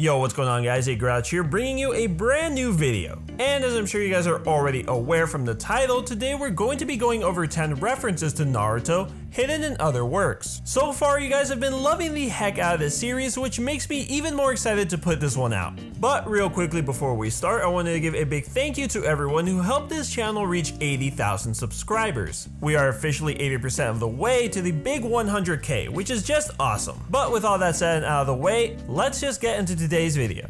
Yo, what's going on guys, Grouch here, bringing you a brand new video. And as I'm sure you guys are already aware from the title, today we're going to be going over 10 references to Naruto hidden in other works. So far you guys have been loving the heck out of this series, which makes me even more excited to put this one out. But real quickly before we start, I wanted to give a big thank you to everyone who helped this channel reach 80,000 subscribers. We are officially 80% of the way to the big 100k, which is just awesome. But with all that said and out of the way, let's just get into today's video.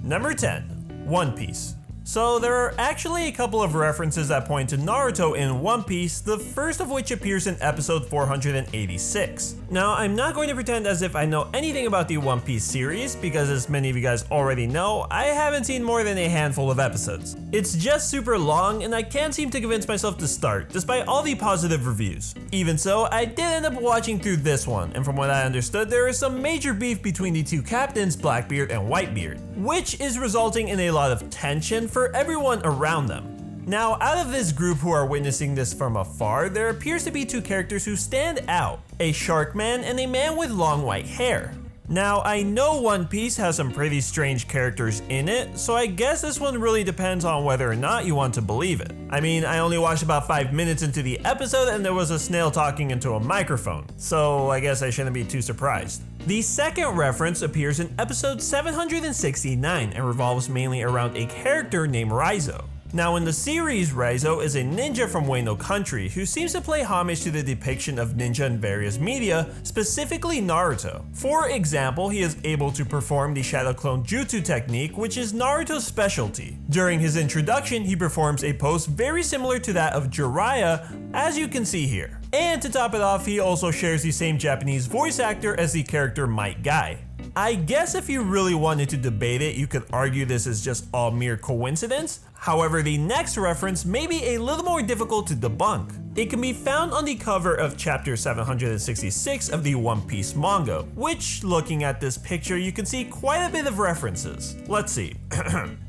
Number 10. One Piece. So there are actually a couple of references that point to Naruto in One Piece, the first of which appears in episode 486. Now, I'm not going to pretend as if I know anything about the One Piece series, because as many of you guys already know, I haven't seen more than a handful of episodes. It's just super long, and I can't seem to convince myself to start, despite all the positive reviews. Even so, I did end up watching through this one, and from what I understood, there is some major beef between the two captains, Blackbeard and Whitebeard, which is resulting in a lot of tension for everyone around them. Now, out of this group who are witnessing this from afar, there appears to be two characters who stand out, a shark man and a man with long white hair. Now, I know One Piece has some pretty strange characters in it, so I guess this one really depends on whether or not you want to believe it. I mean, I only watched about 5 minutes into the episode and there was a snail talking into a microphone, so I guess I shouldn't be too surprised. The second reference appears in episode 769 and revolves mainly around a character named Raizo. Now in the series, Raizo is a ninja from Wano country who seems to pay homage to the depiction of ninja in various media, specifically Naruto. For example, he is able to perform the Shadow Clone Jutsu technique, which is Naruto's specialty. During his introduction, he performs a pose very similar to that of Jiraiya, as you can see here. And to top it off, he also shares the same Japanese voice actor as the character Might Guy. I guess if you really wanted to debate it, you could argue this is just all mere coincidence. However, the next reference may be a little more difficult to debunk. It can be found on the cover of chapter 766 of the One Piece manga, which, looking at this picture, you can see quite a bit of references. Let's see.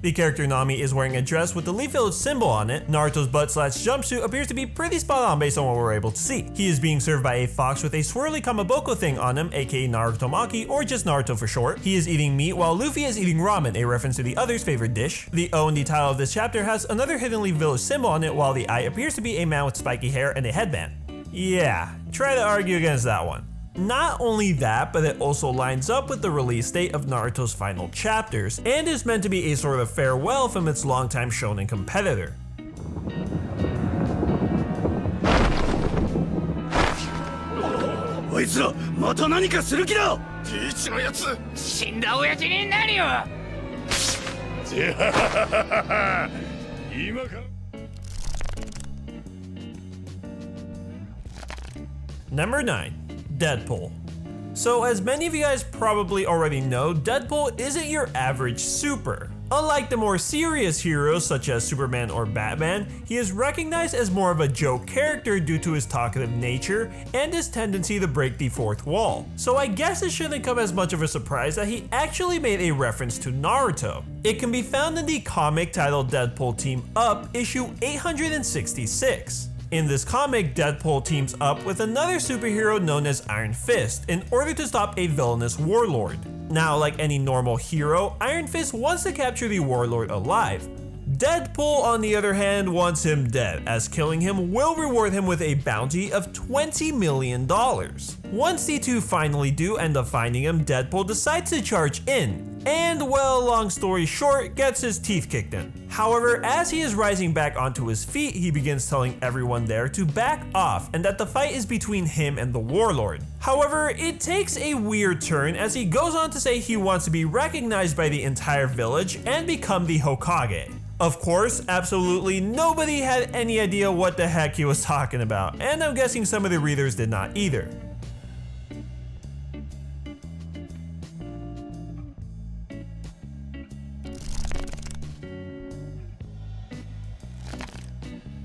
The character Nami is wearing a dress with the Leaf Village symbol on it. Naruto's butt/jumpsuit appears to be pretty spot on based on what we're able to see. He is being served by a fox with a swirly kamaboko thing on him, aka Narutomaki, or just Naruto for short. He is eating meat while Luffy is eating ramen, a reference to the other's favorite dish. The O in the title of this chapter has another hidden Leaf Village symbol on it, while the I appears to be a man with spiky hair and a headband. Yeah, try to argue against that one. Not only that, but it also lines up with the release date of Naruto's final chapters, and is meant to be a sort of farewell from its longtime shonen competitor. Number 9. Deadpool. So as many of you guys probably already know, Deadpool isn't your average super. Unlike the more serious heroes such as Superman or Batman, he is recognized as more of a joke character due to his talkative nature and his tendency to break the fourth wall. So I guess it shouldn't come as much of a surprise that he actually made a reference to Naruto. It can be found in the comic titled Deadpool Team Up, issue 866. In this comic, Deadpool teams up with another superhero known as Iron Fist in order to stop a villainous warlord. Now, like any normal hero, Iron Fist wants to capture the warlord alive. Deadpool, on the other hand, wants him dead, as killing him will reward him with a bounty of $20 million. Once the two finally do end up finding him, Deadpool decides to charge in, and well, long story short, gets his teeth kicked in. However, as he is rising back onto his feet, he begins telling everyone there to back off and that the fight is between him and the warlord. However, it takes a weird turn as he goes on to say he wants to be recognized by the entire village and become the Hokage. Of course, absolutely nobody had any idea what the heck he was talking about, and I'm guessing some of the readers did not either.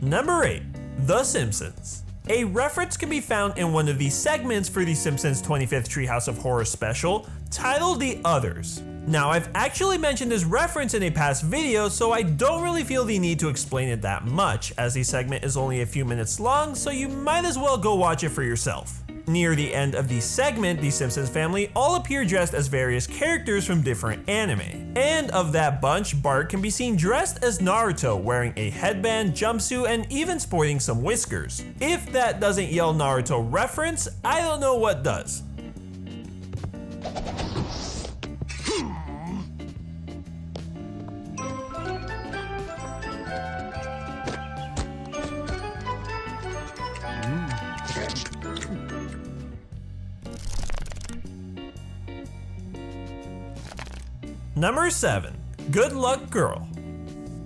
Number 8. The Simpsons. A reference can be found in one of the segments for the Simpsons 25th Treehouse of Horror special, titled The Others. Now, I've actually mentioned this reference in a past video, so I don't really feel the need to explain it that much, as the segment is only a few minutes long, so you might as well go watch it for yourself. Near the end of the segment, the Simpsons family all appear dressed as various characters from different anime. And of that bunch, Bart can be seen dressed as Naruto, wearing a headband, jumpsuit, and even sporting some whiskers. If that doesn't yell Naruto reference, I don't know what does. Number 7. Good Luck Girl.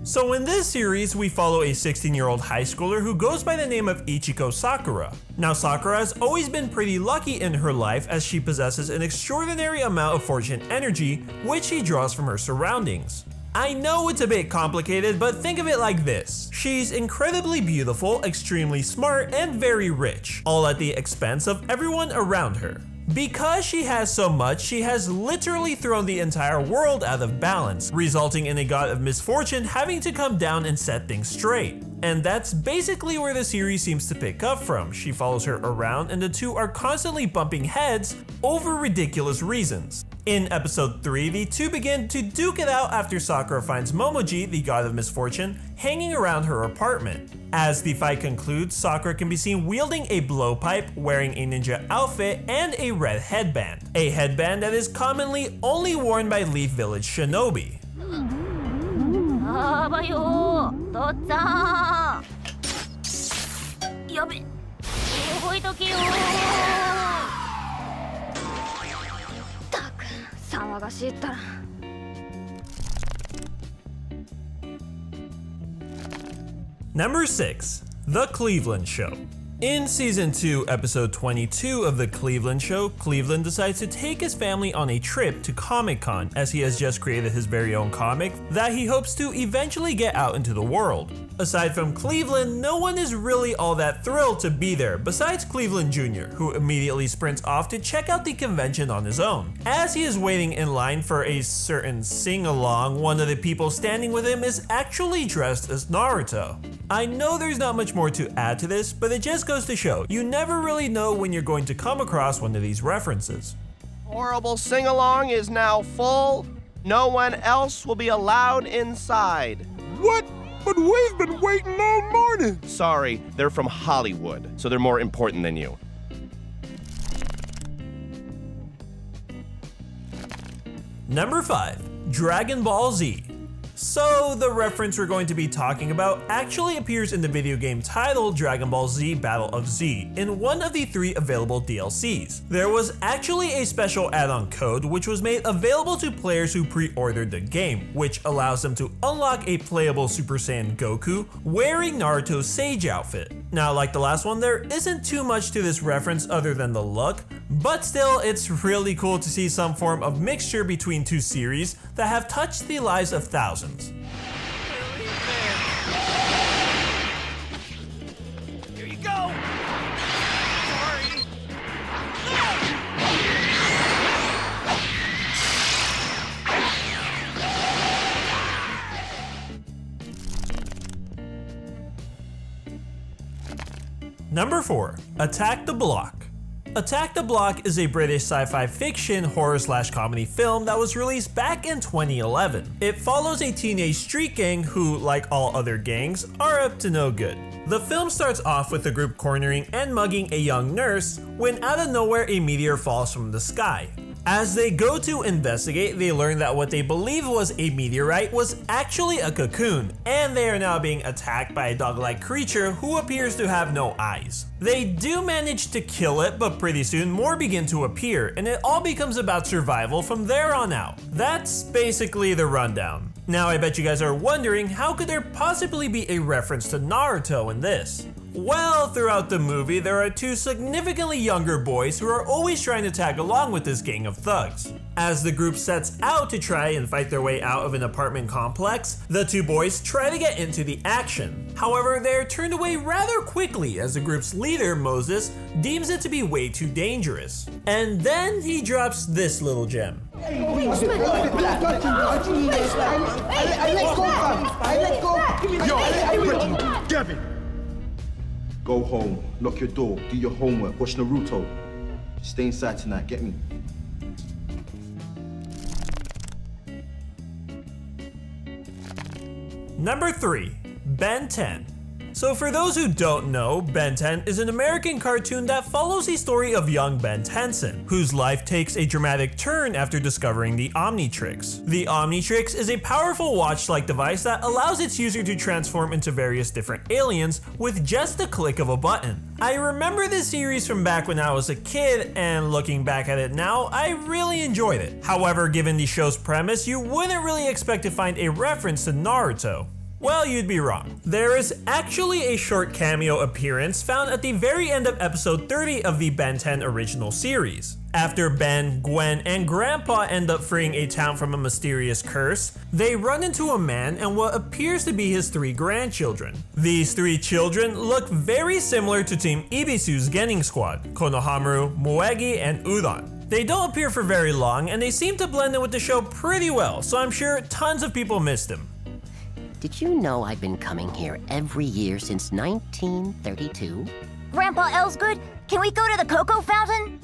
So in this series, we follow a 16-year-old high schooler who goes by the name of Ichiko Sakura. Now Sakura has always been pretty lucky in her life as she possesses an extraordinary amount of fortune energy, which she draws from her surroundings. I know it's a bit complicated, but think of it like this. She's incredibly beautiful, extremely smart, and very rich, all at the expense of everyone around her. Because she has so much, she has literally thrown the entire world out of balance, resulting in a god of misfortune having to come down and set things straight. And that's basically where the series seems to pick up from. She follows her around and the two are constantly bumping heads over ridiculous reasons. In episode 3, the two begin to duke it out after Sakura finds Momoji, the god of misfortune, hanging around her apartment. As the fight concludes, Sakura can be seen wielding a blowpipe, wearing a ninja outfit, and a red headband. A headband that is commonly only worn by Leaf Village shinobi. Number 6. The Cleveland Show. In Season 2, Episode 22 of The Cleveland Show, Cleveland decides to take his family on a trip to Comic-Con as he has just created his very own comic that he hopes to eventually get out into the world. Aside from Cleveland, no one is really all that thrilled to be there besides Cleveland Jr., who immediately sprints off to check out the convention on his own. As he is waiting in line for a certain sing-along, one of the people standing with him is actually dressed as Naruto. I know there's not much more to add to this, but it just goes to show, you never really know when you're going to come across one of these references. Horrible sing-along is now full. No one else will be allowed inside. What? But we've been waiting all morning. Sorry, they're from Hollywood, so they're more important than you. Number 5. Dragon Ball Z. So the reference we're going to be talking about actually appears in the video game title Dragon Ball Z Battle of Z in one of the 3 available DLCs. There was actually a special add-on code which was made available to players who pre-ordered the game, which allows them to unlock a playable Super Saiyan Goku wearing Naruto's Sage outfit. Now, like the last one, there isn't too much to this reference other than the look, but still, it's really cool to see some form of mixture between 2 series that have touched the lives of thousands. Here you go! Sorry! Number 4. Attack the Block. Attack the Block is a British sci-fi fiction horror/comedy film that was released back in 2011. It follows a teenage street gang who, like all other gangs, are up to no good. The film starts off with the group cornering and mugging a young nurse when out of nowhere a meteor falls from the sky. As they go to investigate, they learn that what they believed was a meteorite was actually a cocoon, and they are now being attacked by a dog-like creature who appears to have no eyes. They do manage to kill it, but pretty soon more begin to appear, and it all becomes about survival from there on out. That's basically the rundown. Now I bet you guys are wondering, how could there possibly be a reference to Naruto in this? Well, throughout the movie, there are 2 significantly younger boys who are always trying to tag along with this gang of thugs. As the group sets out to try and fight their way out of an apartment complex, the 2 boys try to get into the action. However, they're turned away rather quickly as the group's leader, Moses, deems it to be way too dangerous. And then he drops this little gem. Yo, Devin. Go home, lock your door, do your homework, watch Naruto. Stay inside tonight, get me? Number 3. Benton. So for those who don't know, Benton is an American cartoon that follows the story of young Ben Tenson, whose life takes a dramatic turn after discovering the Omnitrix. The Omnitrix is a powerful watch-like device that allows its user to transform into various different aliens with just the click of a button. I remember this series from back when I was a kid, and looking back at it now, I really enjoyed it. However, given the show's premise, you wouldn't really expect to find a reference to Naruto. Well, you'd be wrong. There is actually a short cameo appearance found at the very end of episode 30 of the Ben 10 original series. After Ben, Gwen, and Grandpa end up freeing a town from a mysterious curse, they run into a man and what appears to be his 3 grandchildren. These 3 children look very similar to Team Ibisu's Genin Squad, Konohamaru, Moegi, and Udon. They don't appear for very long and they seem to blend in with the show pretty well, so I'm sure tons of people missed them. Did you know I've been coming here every year since 1932? Grandpa Elsgood, can we go to the cocoa fountain?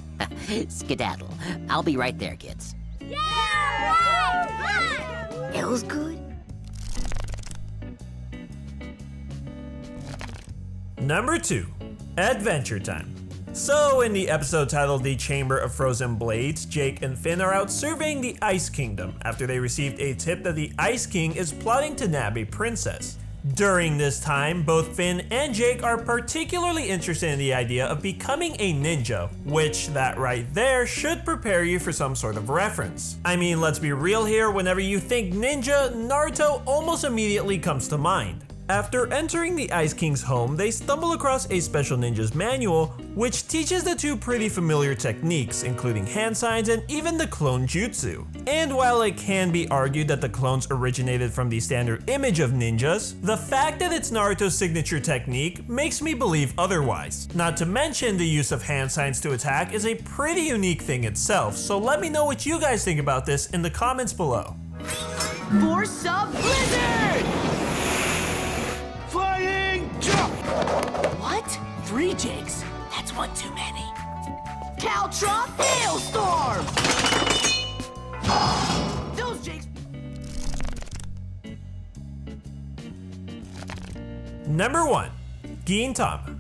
Skedaddle. I'll be right there, kids. Yeah! Right! Elsgood? Number 2. Adventure Time. So in the episode titled The Chamber of Frozen Blades, Jake and Finn are out surveying the Ice Kingdom after they received a tip that the Ice King is plotting to nab a princess. During this time, both Finn and Jake are particularly interested in the idea of becoming a ninja, which that right there should prepare you for some sort of reference. I mean, let's be real here, whenever you think ninja, Naruto almost immediately comes to mind. After entering the Ice King's home, they stumble across a Special Ninjas manual, which teaches the 2 pretty familiar techniques, including hand signs and even the clone jutsu. And while it can be argued that the clones originated from the standard image of ninjas, the fact that it's Naruto's signature technique makes me believe otherwise. Not to mention the use of hand signs to attack is a pretty unique thing itself, so let me know what you guys think about this in the comments below. Force of Blizzard! Flying jump! What? 3 Jakes? That's one too many. Caltra Hailstorm! Those Jakes... Number 1. Gintama.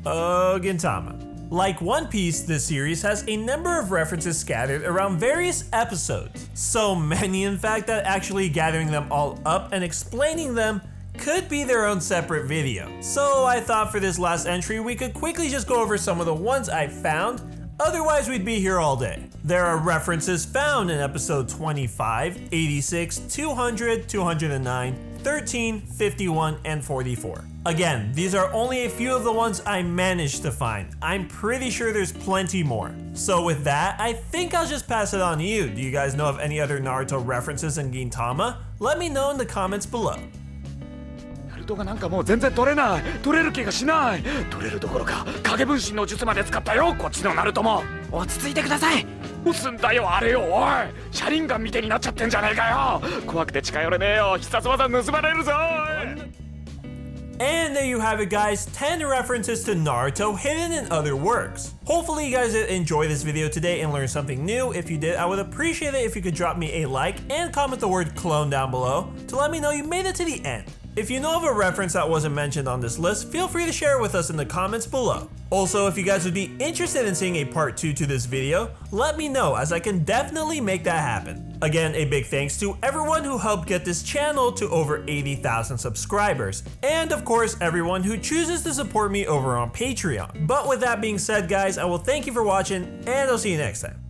Oh, Gintama. Like One Piece, this series has a number of references scattered around various episodes. So many in fact that actually gathering them all up and explaining them could be their own separate video. So I thought for this last entry we could quickly just go over some of the ones I found, otherwise we'd be here all day. There are references found in episode 25, 86, 200, 209, 13, 51, and 44. Again, these are only a few of the ones I managed to find. I'm pretty sure there's plenty more. So with that, I think I'll just pass it on to you. Do you guys know of any other Naruto references in Gintama? Let me know in the comments below. がなんかもう全然取れない取れる気がしない取れるどころか影分身の術まで使ったよこっちのナルトも落ち着いてください押すんだよあれよおい車輪ガンみてえになっちゃってんじゃねえかよ怖くて近寄れねえよ必殺技盗まれるぞ And there you have it guys, 10 references to Naruto hidden in other works. Hopefully you guys did enjoy this video today and learn something new. If you did, I would appreciate it if you could drop me a like and comment the word clone down below to let me know you made it to the end. If you know of a reference that wasn't mentioned on this list, feel free to share it with us in the comments below. Also, if you guys would be interested in seeing a part 2 to this video, let me know as I can definitely make that happen. Again, a big thanks to everyone who helped get this channel to over 80,000 subscribers. And of course, everyone who chooses to support me over on Patreon. But with that being said guys, I will thank you for watching and I'll see you next time.